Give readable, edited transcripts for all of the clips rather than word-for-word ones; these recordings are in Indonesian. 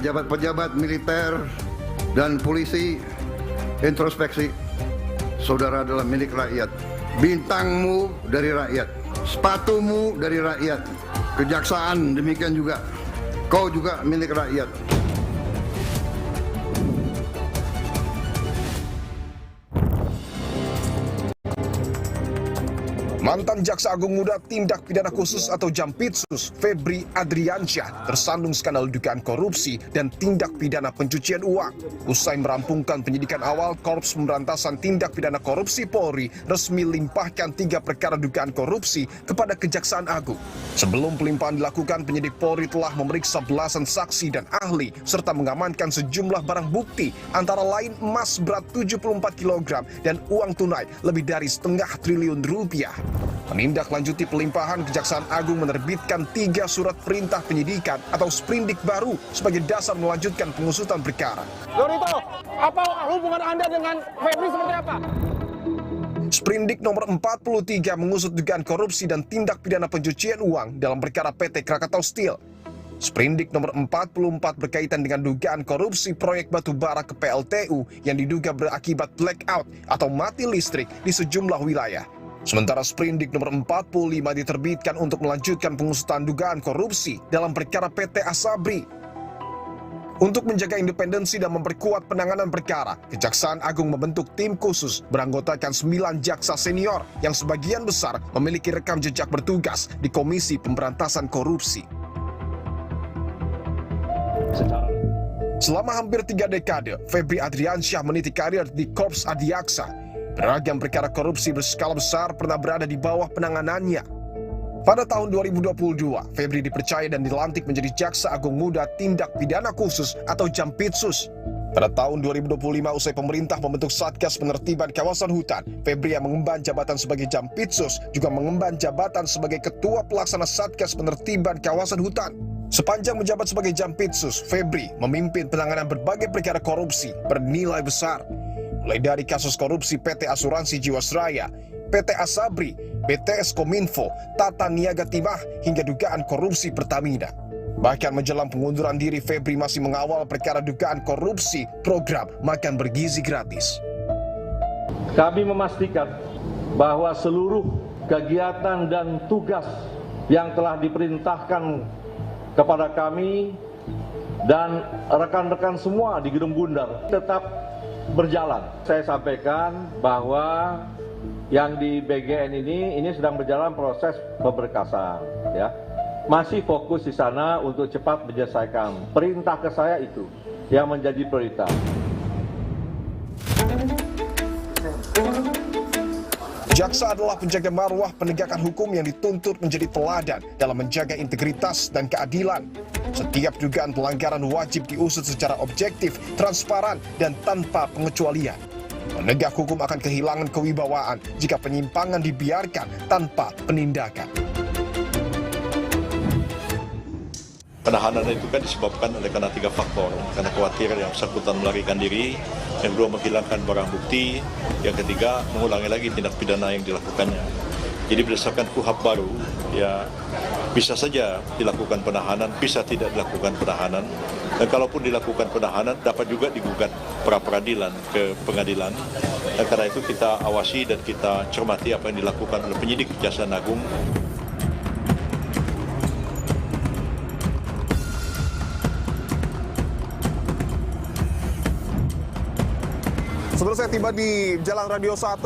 pejabat-pejabat militer dan polisi, introspeksi. Saudara adalah milik rakyat. Bintangmu dari rakyat, sepatumu dari rakyat. Kejaksaan demikian juga. Kau juga milik rakyat. Mantan Jaksa Agung Muda Tindak Pidana Khusus atau Jampitsus, Febri Adriansyah, tersandung skandal dugaan korupsi dan tindak pidana pencucian uang. Usai merampungkan penyidikan awal, Korps Pemberantasan Tindak Pidana Korupsi Polri resmi limpahkan 3 perkara dugaan korupsi kepada Kejaksaan Agung. Sebelum pelimpahan dilakukan, penyidik Polri telah memeriksa belasan saksi dan ahli, serta mengamankan sejumlah barang bukti, antara lain emas berat 74 kg dan uang tunai lebih dari setengah triliun rupiah. Menindaklanjuti pelimpahan, Kejaksaan Agung menerbitkan 3 surat perintah penyidikan atau sprindik baru sebagai dasar melanjutkan pengusutan perkara. Lorito, apa hubungan Anda dengan Febri seperti apa? Sprindik nomor 43 mengusut dugaan korupsi dan tindak pidana pencucian uang dalam perkara PT Krakatau Steel. Sprindik nomor 44 berkaitan dengan dugaan korupsi proyek batubara ke PLTU yang diduga berakibat blackout atau mati listrik di sejumlah wilayah. Sementara sprindik nomor 45 diterbitkan untuk melanjutkan pengusutan dugaan korupsi dalam perkara PT Asabri. Untuk menjaga independensi dan memperkuat penanganan perkara, Kejaksaan Agung membentuk tim khusus beranggotakan 9 jaksa senior yang sebagian besar memiliki rekam jejak bertugas di Komisi Pemberantasan Korupsi. Selama hampir 3 dekade, Febri Adriansyah meniti karir di Korps Adiaksa. Beragam perkara korupsi berskala besar pernah berada di bawah penanganannya. Pada tahun 2022, Febri dipercaya dan dilantik menjadi Jaksa Agung Muda Tindak Pidana Khusus atau Jampitsus. Pada tahun 2025, usai pemerintah membentuk Satgas Penertiban Kawasan Hutan, Febri yang mengemban jabatan sebagai Jampitsus juga mengemban jabatan sebagai Ketua Pelaksana Satgas Penertiban Kawasan Hutan. Sepanjang menjabat sebagai Jampitsus, Febri memimpin penanganan berbagai perkara korupsi bernilai besar. Mulai dari kasus korupsi PT Asuransi Jiwasraya, PT Asabri, BTS Kominfo, Tata Niaga Timah, hingga dugaan korupsi Pertamina. Bahkan menjelang pengunduran diri, Febri masih mengawal perkara dugaan korupsi program makan bergizi gratis. Kami memastikan bahwa seluruh kegiatan dan tugas yang telah diperintahkan kepada kami dan rekan-rekan semua di Gedung Bundar tetap berjalan. Saya sampaikan bahwa yang di BGN ini sedang berjalan proses pemberkasan, ya. Masih fokus di sana untuk cepat menyelesaikan. Perintah ke saya itu yang menjadi prioritas. Jaksa adalah penjaga marwah penegakan hukum yang dituntut menjadi teladan dalam menjaga integritas dan keadilan. Setiap dugaan pelanggaran wajib diusut secara objektif, transparan, dan tanpa pengecualian. Penegak hukum akan kehilangan kewibawaan jika penyimpangan dibiarkan tanpa penindakan. Penahanan itu kan disebabkan karena 3 faktor, karena khawatir yang bersangkutan melarikan diri, yang kedua menghilangkan barang bukti, yang ketiga mengulangi lagi tindak pidana yang dilakukannya. Jadi berdasarkan KUHP baru, ya bisa saja dilakukan penahanan, bisa tidak dilakukan penahanan, dan kalaupun dilakukan penahanan dapat juga digugat pra peradilan ke pengadilan. Dan karena itu kita awasi dan kita cermati apa yang dilakukan oleh penyidik Kejaksaan Agung. Sebelum saya tiba di Jalan Radio 1,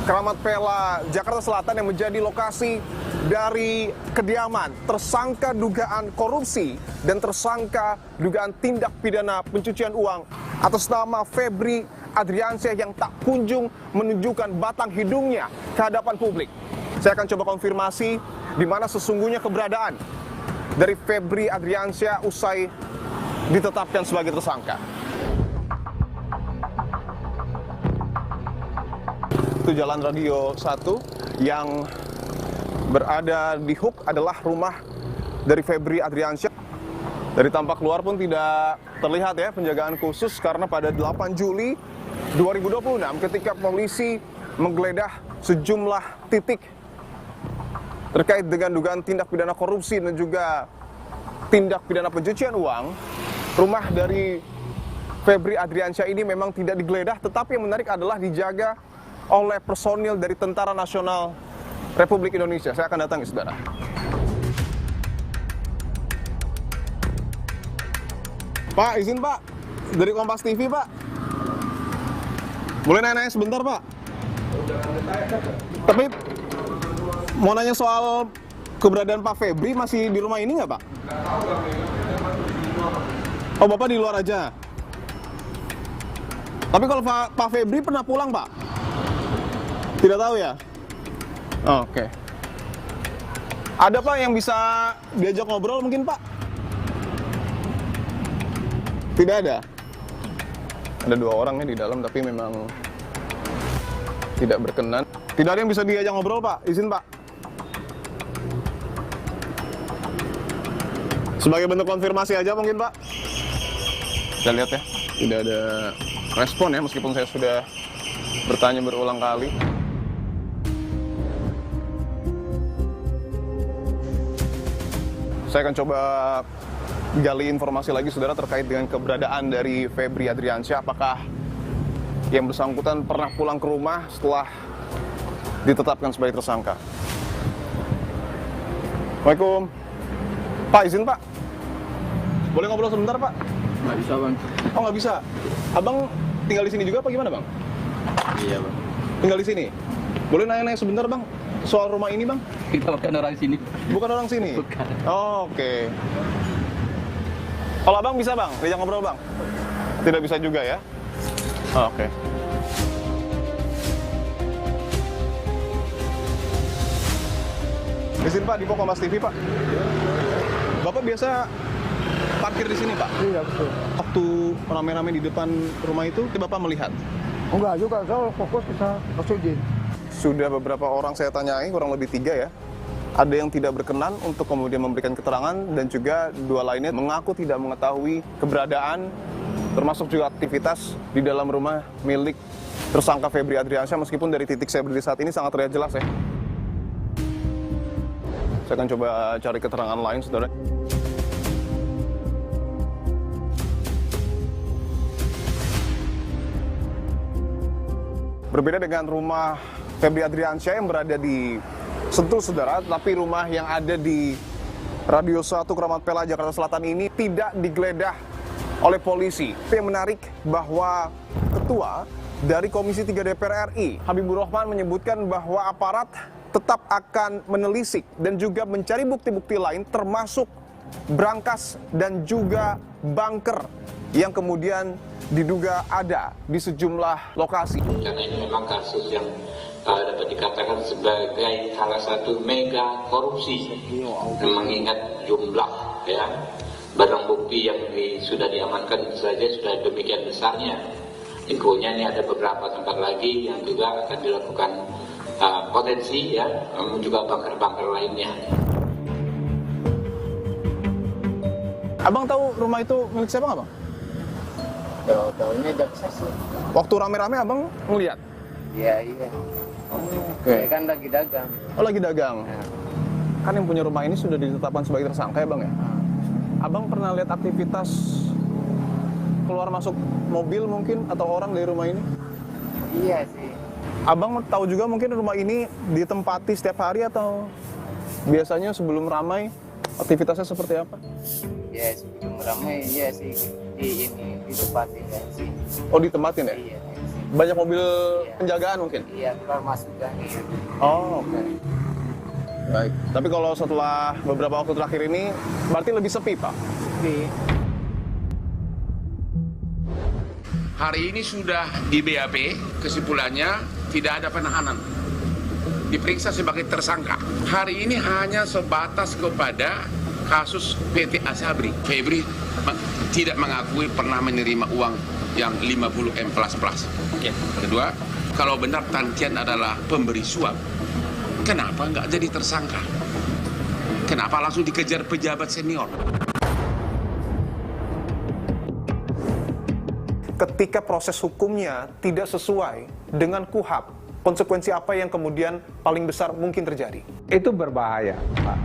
Keramat Pela, Jakarta Selatan yang menjadi lokasi dari kediaman tersangka dugaan korupsi dan tersangka dugaan tindak pidana pencucian uang atas nama Febri Adriansyah yang tak kunjung menunjukkan batang hidungnya ke hadapan publik. Saya akan coba konfirmasi di mana sesungguhnya keberadaan dari Febri Adriansyah usai ditetapkan sebagai tersangka. Itu Jalan Radio 1 yang berada di Hook adalah rumah dari Febri Adriansyah. Dari tampak luar pun tidak terlihat ya penjagaan khusus karena pada 8 Juli 2026 ketika polisi menggeledah sejumlah titik terkait dengan dugaan tindak pidana korupsi dan juga tindak pidana pencucian uang, rumah dari Febri Adriansyah ini memang tidak digeledah, tetapi yang menarik adalah dijaga oleh personil dari Tentara Nasional Republik Indonesia. Saya akan datangi, saudara. Pak, izin Pak, dari Kompas TV Pak. Boleh nanya-nanya sebentar Pak? Tapi mau nanya soal keberadaan Pak Febri masih di rumah ini nggak Pak? Oh, Bapak di luar aja. Tapi kalau Pak Febri pernah pulang Pak? Tidak tahu ya? Oh, oke. Ada Pak yang bisa diajak ngobrol mungkin Pak? Tidak ada. Ada 2 orangnya di dalam tapi memang tidak berkenan. Tidak ada yang bisa diajak ngobrol Pak, izin Pak. Sebagai bentuk konfirmasi aja mungkin Pak. Kita lihat ya, tidak ada respon ya meskipun saya sudah bertanya berulang kali. Saya akan coba gali informasi lagi saudara terkait dengan keberadaan dari Febri Adriansyah. Apakah yang bersangkutan pernah pulang ke rumah setelah ditetapkan sebagai tersangka? Assalamualaikum. Pak, izin Pak. Boleh ngobrol sebentar Pak? Nggak bisa bang. Oh nggak bisa. Abang tinggal di sini juga apa gimana Bang? Iya bang. Tinggal di sini. Boleh nanya-nanya sebentar Bang soal rumah ini Bang? Kita bukan orang sini. Bukan orang sini? Bukan. Oh, oke. Kalau Abang bisa Bang, diajak ngobrol Bang? Tidak bisa juga ya? Oh, oke. Izin Pak, di Kompas TV Pak. Bapak biasa parkir di sini Pak? Iya betul. Waktu rame-rame di depan rumah itu, Bapak melihat? Enggak juga, saya fokus kita ke. Sudah beberapa orang saya tanyai, kurang lebih 3 ya. Ada yang tidak berkenan untuk kemudian memberikan keterangan dan juga 2 lainnya mengaku tidak mengetahui keberadaan termasuk juga aktivitas di dalam rumah milik tersangka Febri Adriansyah meskipun dari titik saya berdiri saat ini sangat terlihat jelas ya. Saya akan coba cari keterangan lain saudara. Berbeda dengan rumah Febri Adriansyah yang berada di Sentul, saudara, tapi rumah yang ada di Radio 1 Kramat Pela, Jakarta Selatan ini tidak digeledah oleh polisi. Yang menarik bahwa Ketua dari Komisi 3 DPR RI, Habibur Rahman, menyebutkan bahwa aparat tetap akan menelisik dan juga mencari bukti-bukti lain termasuk brankas dan juga bunker yang kemudian diduga ada di sejumlah lokasi. Karena ini memang kasus yang dapat dikatakan sebagai salah satu mega korupsi, mengingat jumlah ya barang bukti yang sudah diamankan saja sudah demikian besarnya. Infonya ini ada beberapa tempat lagi yang juga akan dilakukan potensi ya, juga bunker-bunker lainnya. Abang tahu rumah itu milik siapa nggak Bang? Tahu-tahunya jaksa sih. Waktu rame-rame Abang ngeliat? Iya. Saya kan lagi dagang. Oh lagi dagang? Ya. Kan yang punya rumah ini sudah ditetapkan sebagai tersangka ya Bang ya? Abang pernah lihat aktivitas keluar masuk mobil mungkin atau orang dari rumah ini? Iya sih. Abang tahu juga mungkin rumah ini ditempati setiap hari atau biasanya sebelum ramai aktivitasnya seperti apa? Ya sebelum ramai iya sih ditempatin kan sih. Oh ditempatin ya? Iya. Banyak mobil penjagaan mungkin? Iya keluar masuk kan. Iya. Oh oke. Baik. Tapi kalau setelah beberapa waktu terakhir ini berarti lebih sepi Pak? Sepi. Hari ini sudah di BAP, kesimpulannya tidak ada penahanan. Diperiksa sebagai tersangka. Hari ini hanya sebatas kepada kasus PT Asabri. Febri tidak mengakui pernah menerima uang yang 50 M++. Kedua, kalau benar Tan Kian adalah pemberi suap, kenapa nggak jadi tersangka? Kenapa langsung dikejar pejabat senior? Ketika proses hukumnya tidak sesuai dengan KUHAP, konsekuensi apa yang kemudian paling besar mungkin terjadi? Itu berbahaya, Pak.